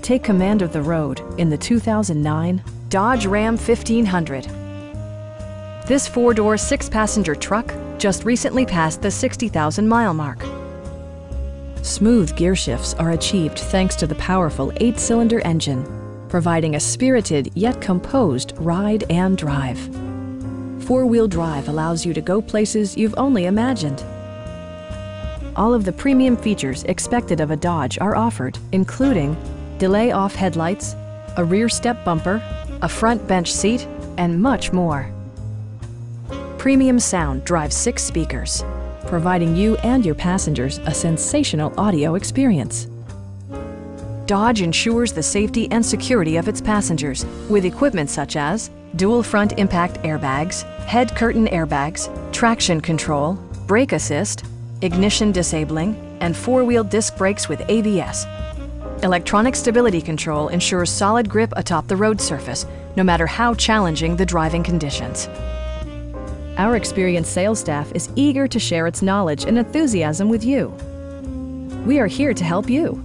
Take command of the road in the 2009 Dodge Ram 1500. This four-door, six-passenger truck just recently passed the 60,000-mile mark. Smooth gear shifts are achieved thanks to the powerful 8-cylinder engine, providing a spirited yet composed ride and drive. Four-wheel drive allows you to go places you've only imagined. All of the premium features expected of a Dodge are offered, including delay-off headlights, a rear step bumper, a front bench seat, and much more. Premium sound drives 6 speakers, providing you and your passengers a sensational audio experience. Dodge ensures the safety and security of its passengers with equipment such as dual front impact airbags, head curtain airbags, traction control, brake assist, ignition disabling, and 4-wheel disc brakes with ABS. Electronic stability control ensures solid grip atop the road surface, no matter how challenging the driving conditions. Our experienced sales staff is eager to share its knowledge and enthusiasm with you. We are here to help you.